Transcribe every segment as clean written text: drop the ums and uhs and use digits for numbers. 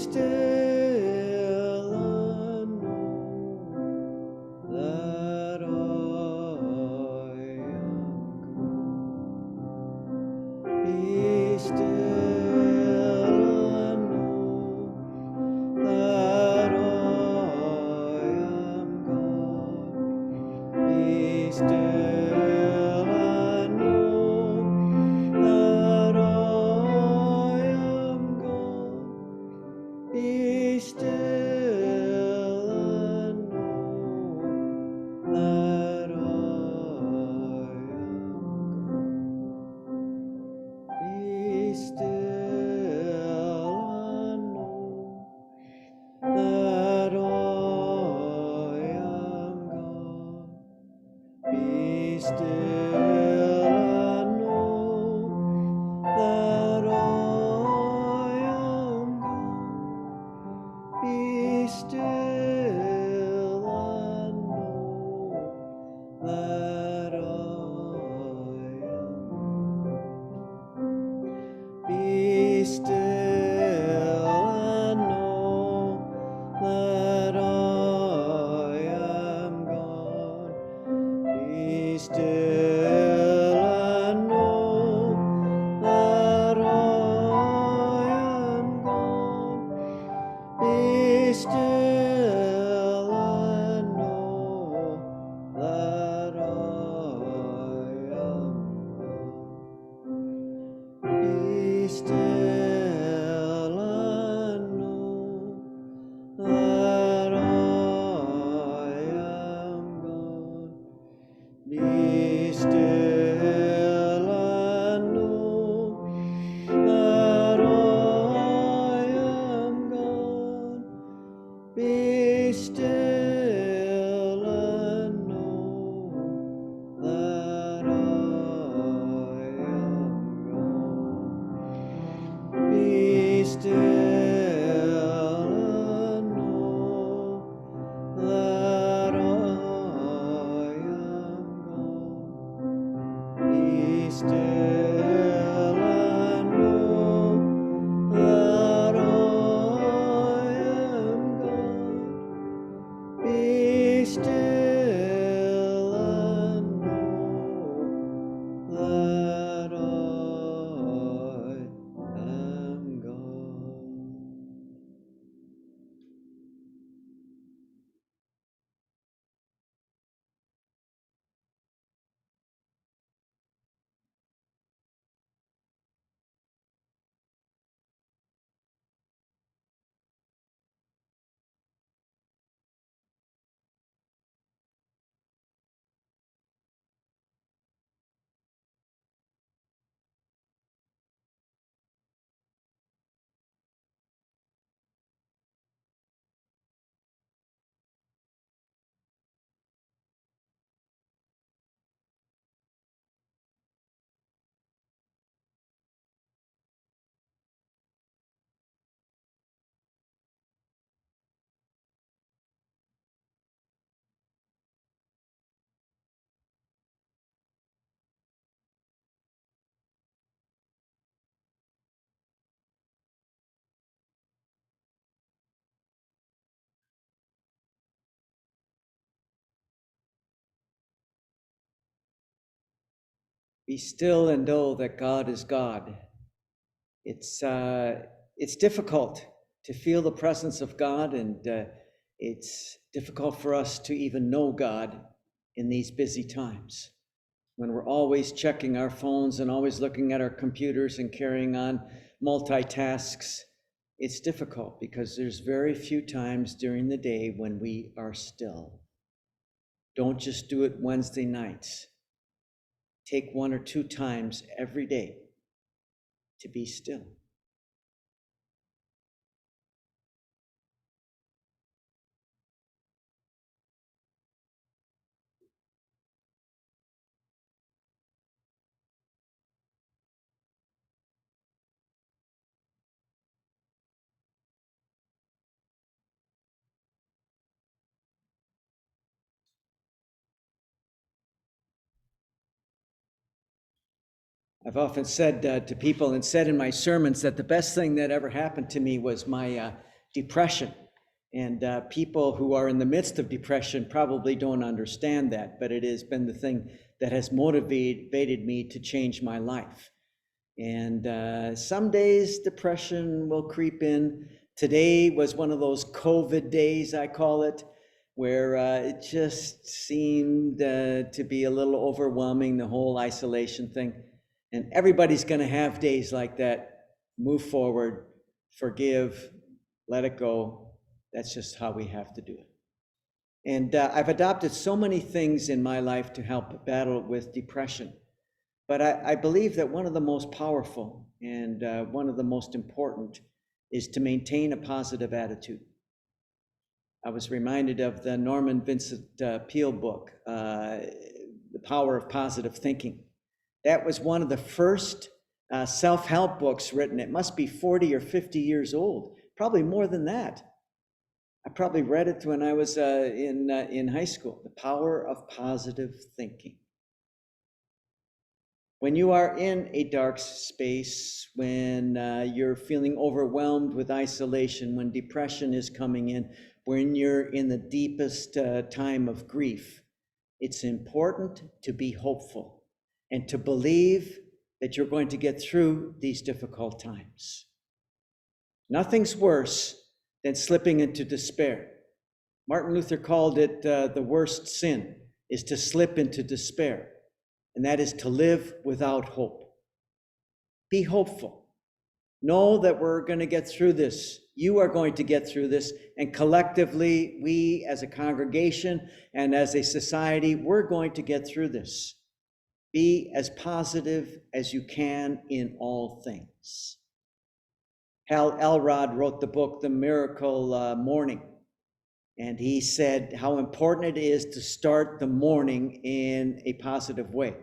still and know that I am God. Be still and know that I am God. Be still and know that I am God. Be still and know that I am God. Be still and know that I am God. Be still and know that I am God. Be still and know that I am God. Be still and know that I am God. Be still and know that I am God. Be still and know that I am God. Be still and know that I am God. Be still and know that I am God. Be still and know that I am God. Be still and know that I am God. Be still and know that I am God. Be still and know that I am God. Be still and know that God is God. It's difficult to feel the presence of God, and it's difficult for us to even know God in these busy times when we're always checking our phones and always looking at our computers and carrying on multitasks. It's difficult because there's very few times during the day when we are still. Don't just do it Wednesday nights. Take 1 or 2 times every day to be still. I've often said to people and said in my sermons that the best thing that ever happened to me was my depression. And people who are in the midst of depression probably don't understand that, but it has been the thing that has motivated me to change my life. And some days depression will creep in. Today was one of those COVID days, I call it, where it just seemed to be a little overwhelming, the whole isolation thing. And everybody's going to have days like that. Move forward, forgive, let it go. That's just how we have to do it. And I've adopted so many things in my life to help battle with depression. But I believe that one of the most powerful and one of the most important is to maintain a positive attitude. I was reminded of the Norman Vincent Peale book, The Power of Positive Thinking. That was one of the first self-help books written. It must be 40 or 50 years old, probably more than that. I probably read it when I was in high school, The Power of Positive Thinking. When you are in a dark space, when you're feeling overwhelmed with isolation, when depression is coming in, when you're in the deepest time of grief, it's important to be hopeful and to believe that you're going to get through these difficult times. Nothing's worse than slipping into despair. Martin Luther called it the worst sin is to slip into despair, and that is to live without hope. Be hopeful. Know that we're going to get through this. You are going to get through this, and collectively, we as a congregation and as a society, we're going to get through this. Be as positive as you can in all things. Hal Elrod wrote the book, The Miracle Morning, and he said how important it is to start the morning in a positive way.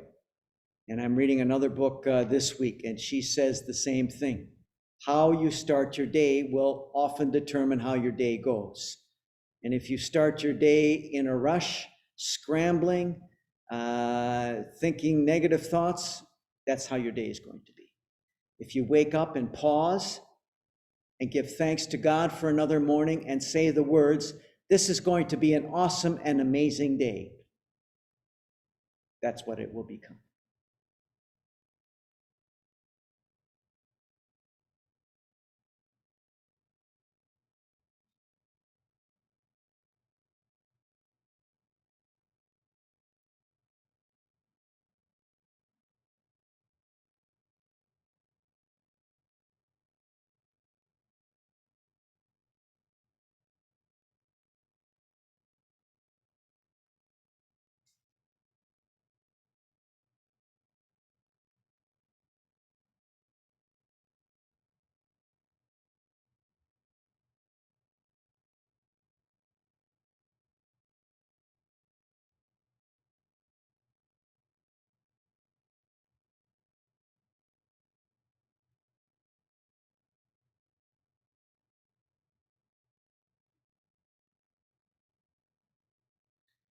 And I'm reading another book this week, and she says the same thing. How you start your day will often determine how your day goes. And if you start your day in a rush, scrambling, thinking negative thoughts, that's how your day is going to be. If you wake up and pause and give thanks to God for another morning and say the words, "This is going to be an awesome and amazing day," that's what it will become.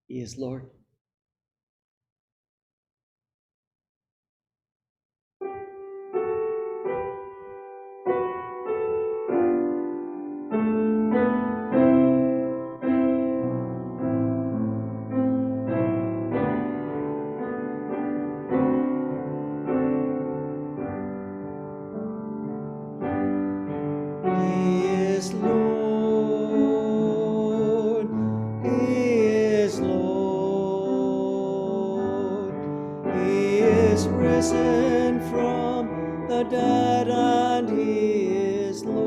He is Lord. He is Lord. He is Lord. He is risen from the dead, and He is Lord.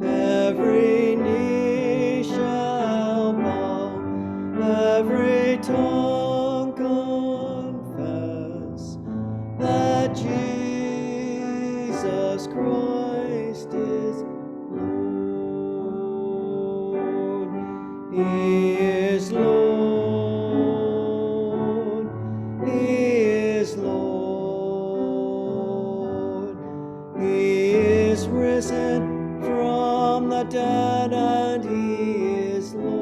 Every knee shall bow, every tongue confess that Jesus Christ is Lord. He is Lord. He is Lord. He is risen from the dead, and He is Lord.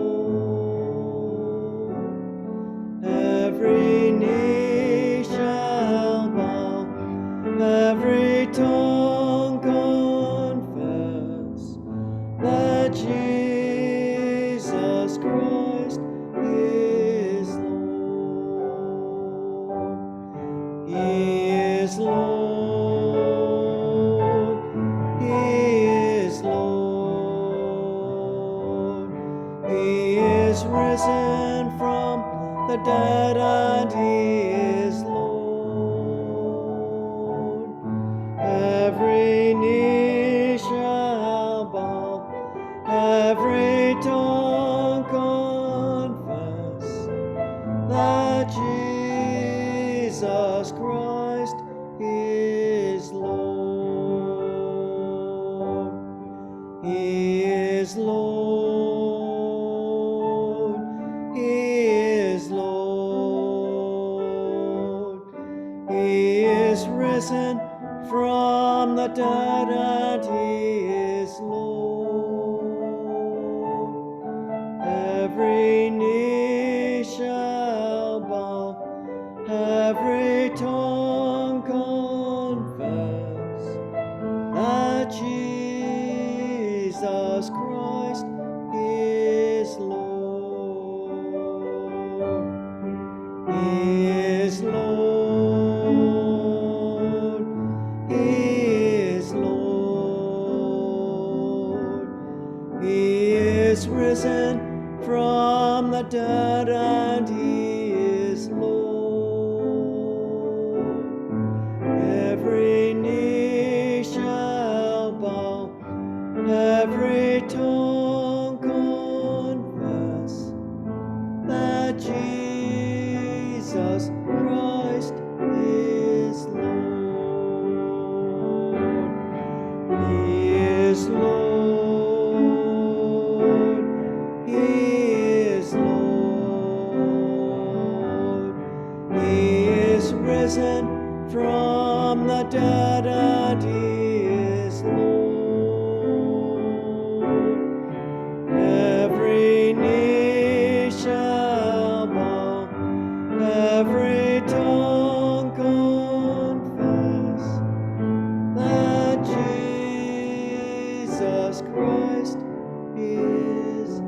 Every knee shall bow, every tongue confess the dead, and he is Lord. Every knee shall bow, every tongue confess that Jesus Christ is Lord. He is Lord. He is Lord. He is risen from the dead, and he is Lord. Every knee shall bow, every tongue confess that Jesus Christ is Lord. He is Lord. He is Lord. He is risen from the dead, and he is Lord. Every knee shall bow, every tongue confess that Jesus Christ is Lord. He is Lord. He is Lord. He is risen from the dead, and he is Lord. Every knee shall bow, every tongue confess that Jesus Christ is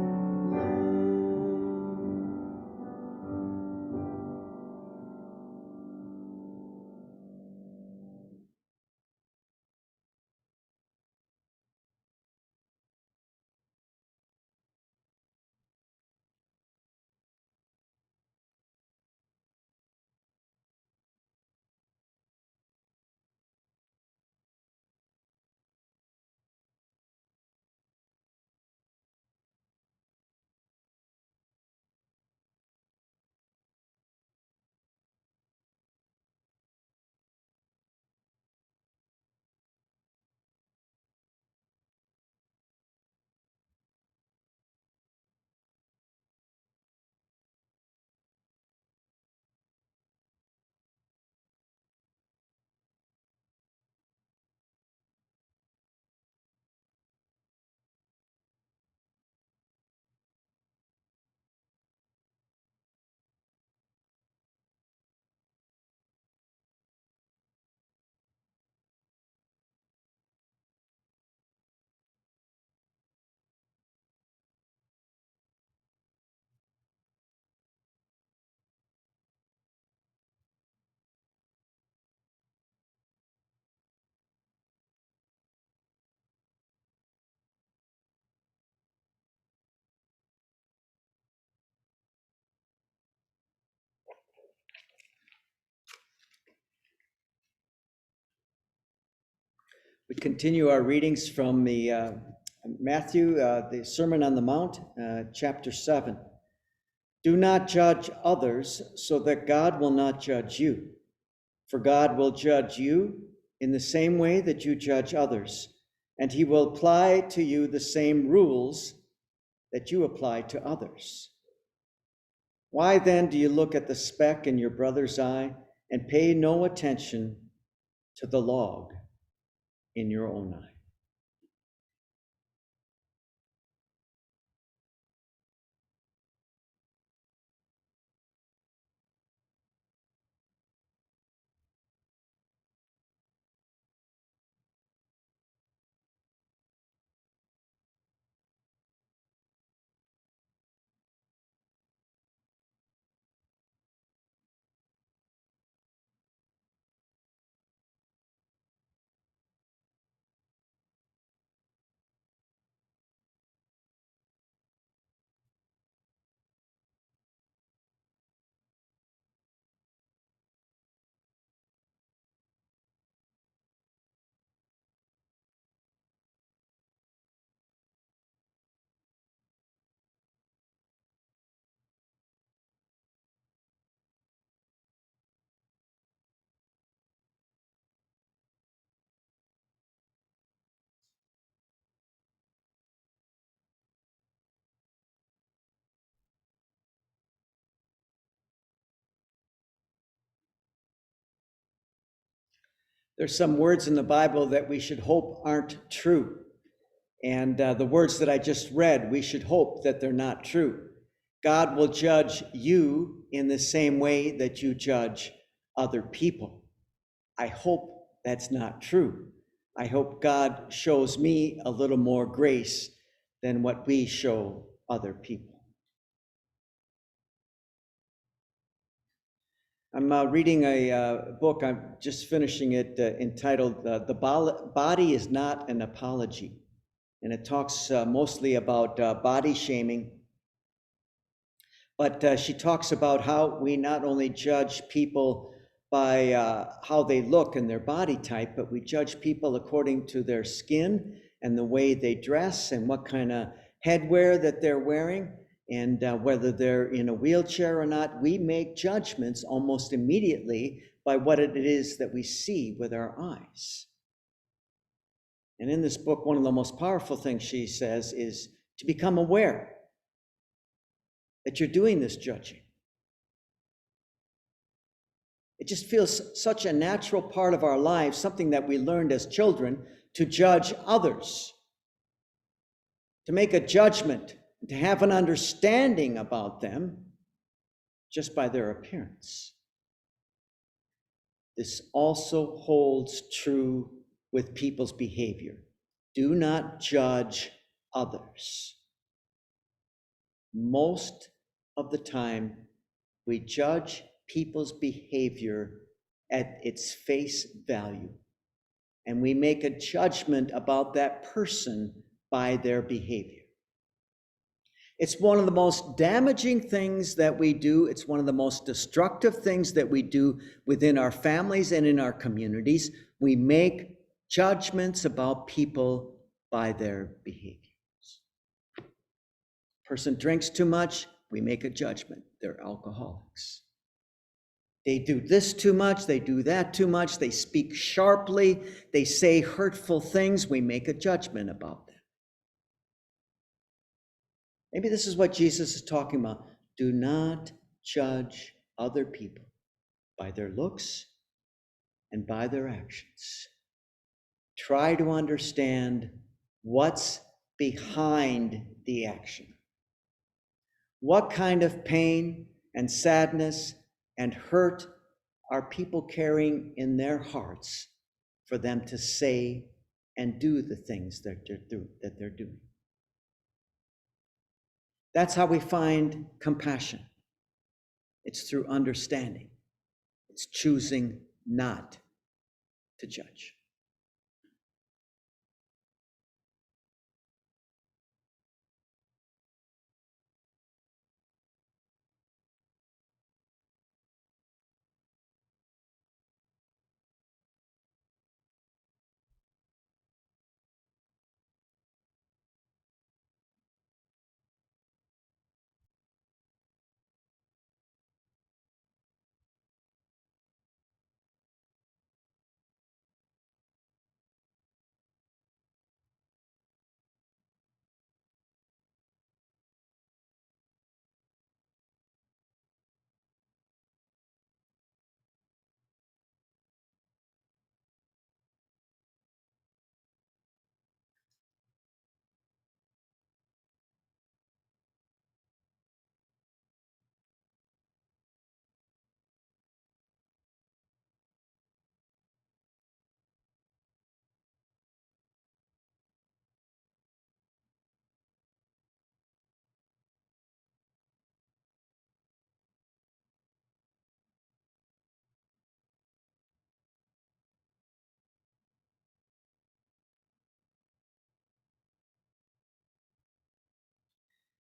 We continue our readings from the Matthew, the Sermon on the Mount, chapter 7. Do not judge others, so that God will not judge you. For God will judge you in the same way that you judge others, and he will apply to you the same rules that you apply to others. Why then do you look at the speck in your brother's eye and pay no attention to the log in your own eye? There's some words in the Bible that we should hope aren't true. And the words that I just read, we should hope that they're not true. God will judge you in the same way that you judge other people. I hope that's not true. I hope God shows me a little more grace than what we show other people. I'm reading a book, I'm just finishing it, entitled The Body is Not an Apology. And it talks mostly about body shaming. But she talks about how we not only judge people by how they look and their body type, but we judge people according to their skin and the way they dress and what kind of headwear that they're wearing, and whether they're in a wheelchair or not. We make judgments almost immediately by what it is that we see with our eyes. And in this book, one of the most powerful things she says is to become aware that you're doing this judging. It just feels such a natural part of our lives, something that we learned as children, to judge others, to make a judgment, to have an understanding about them just by their appearance. This also holds true with people's behavior. Do not judge others. Most of the time, we judge people's behavior at its face value, and we make a judgment about that person by their behavior. It's one of the most damaging things that we do. It's one of the most destructive things that we do within our families and in our communities. We make judgments about people by their behaviors. Person drinks too much, we make a judgment. They're alcoholics. They do this too much, they do that too much, they speak sharply, they say hurtful things, we make a judgment about them. Maybe this is what Jesus is talking about. Do not judge other people by their looks and by their actions. Try to understand what's behind the action. What kind of pain and sadness and hurt are people carrying in their hearts for them to say and do the things that they're doing? That's how we find compassion. It's through understanding. It's choosing not to judge.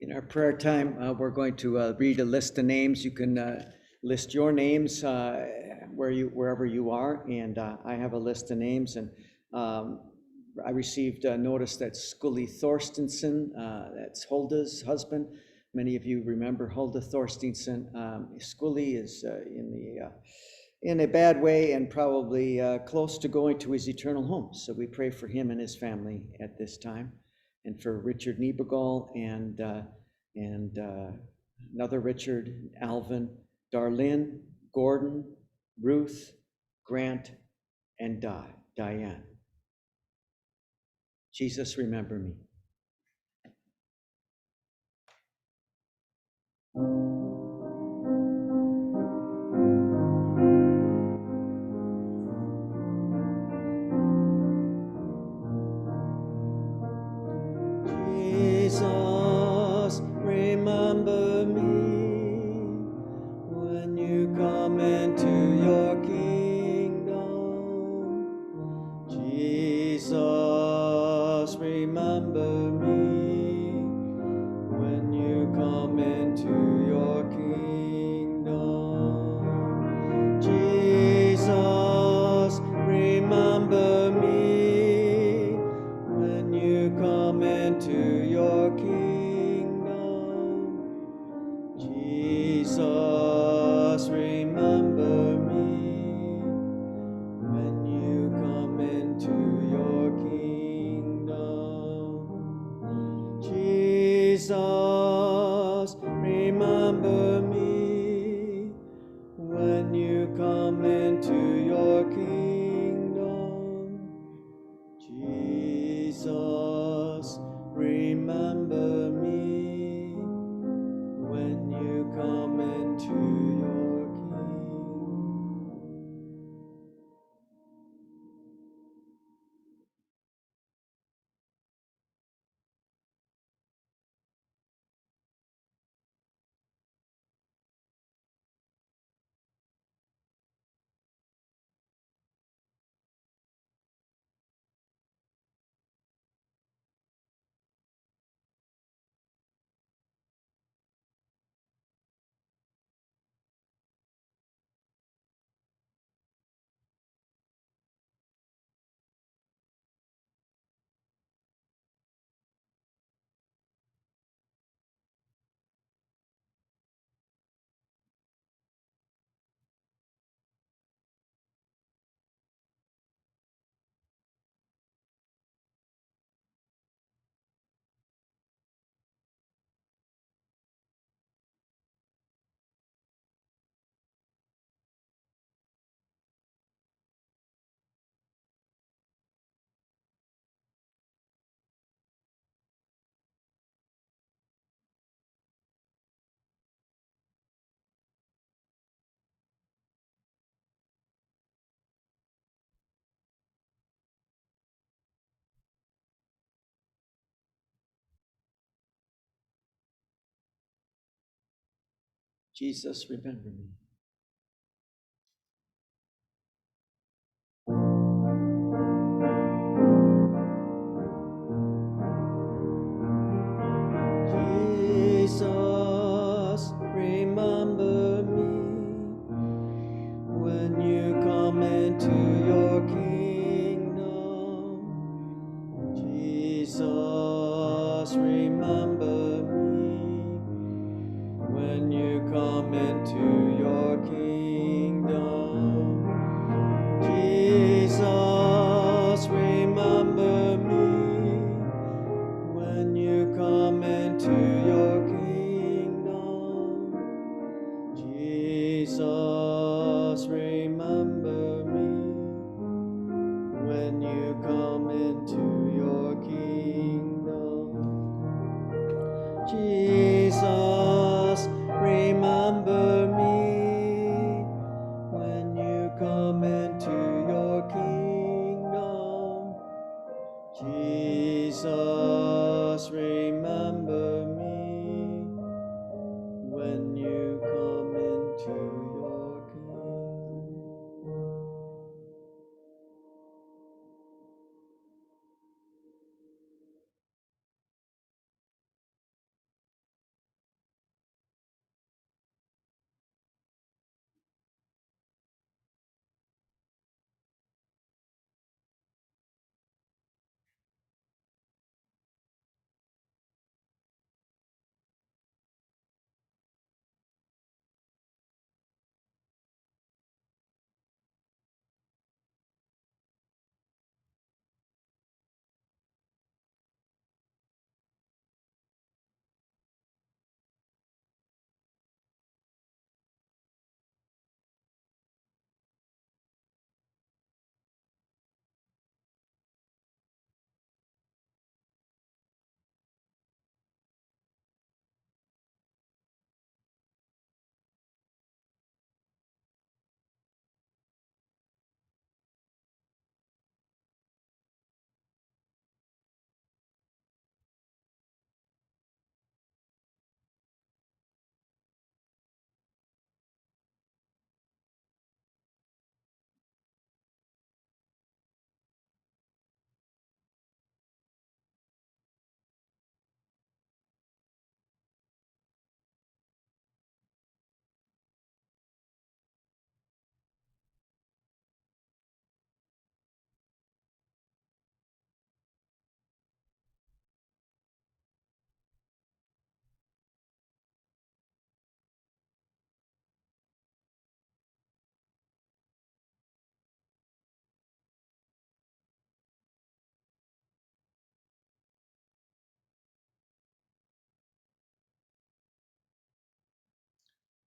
In our prayer time, we're going to read a list of names. You can list your names wherever you are, and I have a list of names. And I received a notice that Scully Thorstensen, that's Hulda's husband. Many of you remember Hulda Thorstensen. Scully is in a bad way and probably close to going to his eternal home. So we pray for him and his family at this time, and for Richard Niebegal and another Richard, Alvin, Darlene, Gordon, Ruth, Grant, and Diane. Jesus, remember me. Jesus, remember me when you come into your kingdom. Jesus, remember me when you come into your kingdom. Jesus, remember me when you come into your kingdom. Jesus, remember me when you come into your kingdom. Jesus, remember me when you come into your kingdom. Jesus, remember me when you come into your kingdom. Jesus, remember me. Jesus, remember me when you come into your kingdom. Jesus, remember me when you come into your kingdom. Jesus, remember me when you come into your kingdom. Jesus, remember me when you come into your kingdom. Jesus, remember me when you come into your kingdom. Jesus, remember me when you come into your kingdom.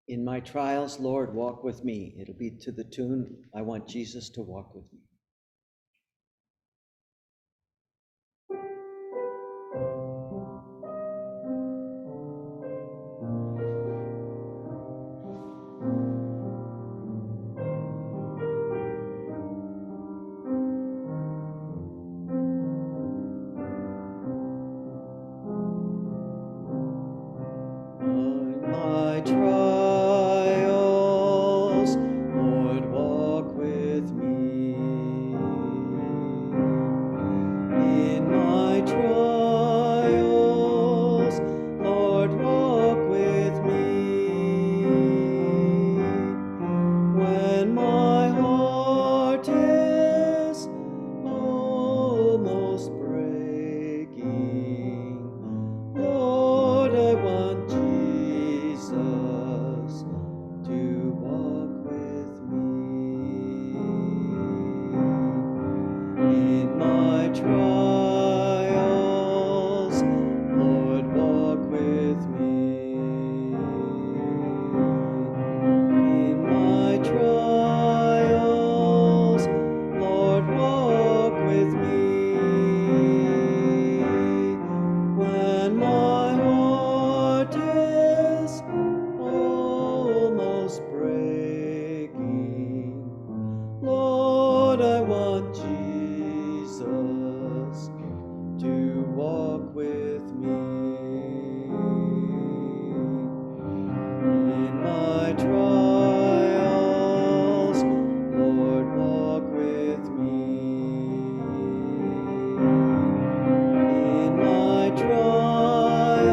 In my trials, Lord, walk with me. It'll be to the tune, I want Jesus to walk with me. My trials, Lord, walk with me. In my trials, Lord, walk with me. When my heart is almost breaking, Lord, I want Jesus to walk with me. In my trials, Lord, walk with me. In my trials, Lord, walk with me. When my heart is almost breaking, Lord, I want Jesus to walk with me. In my trials, Lord, walk with me. In my trials,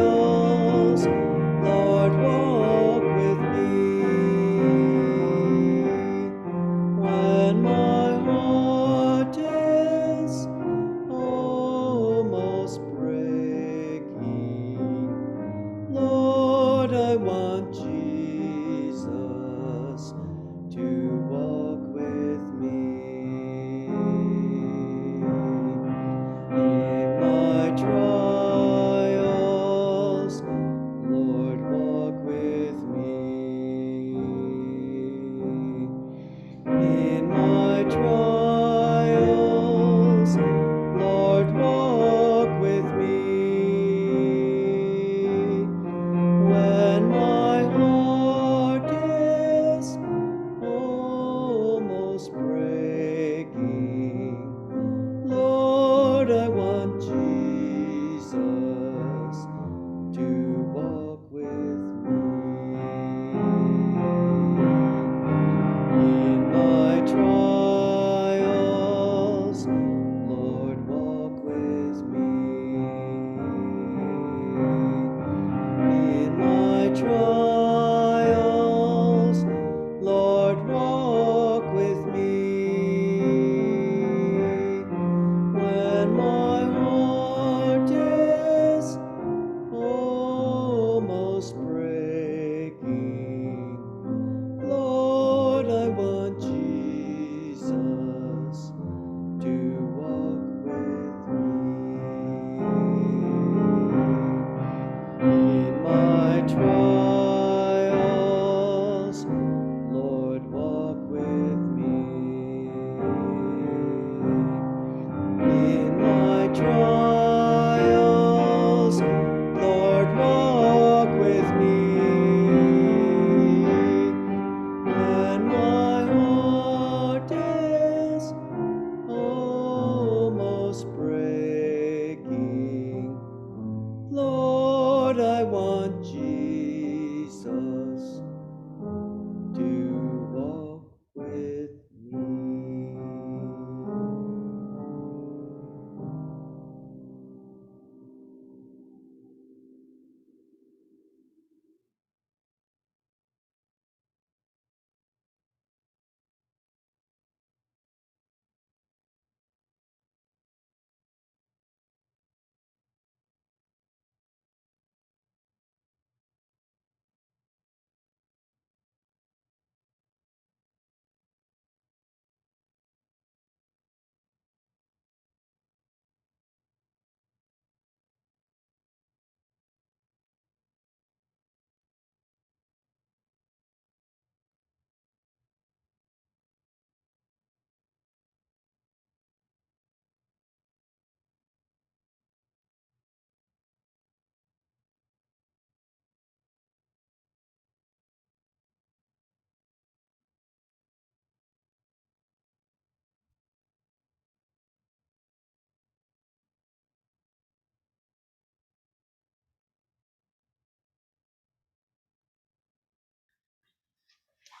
Lord, walk with me. When my heart is almost breaking,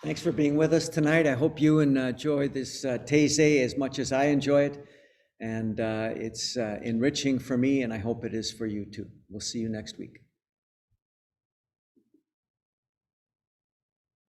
Thanks for being with us tonight. I hope you enjoy this Taize as much as I enjoy it. And it's enriching for me, and I hope it is for you too. We'll see you next week.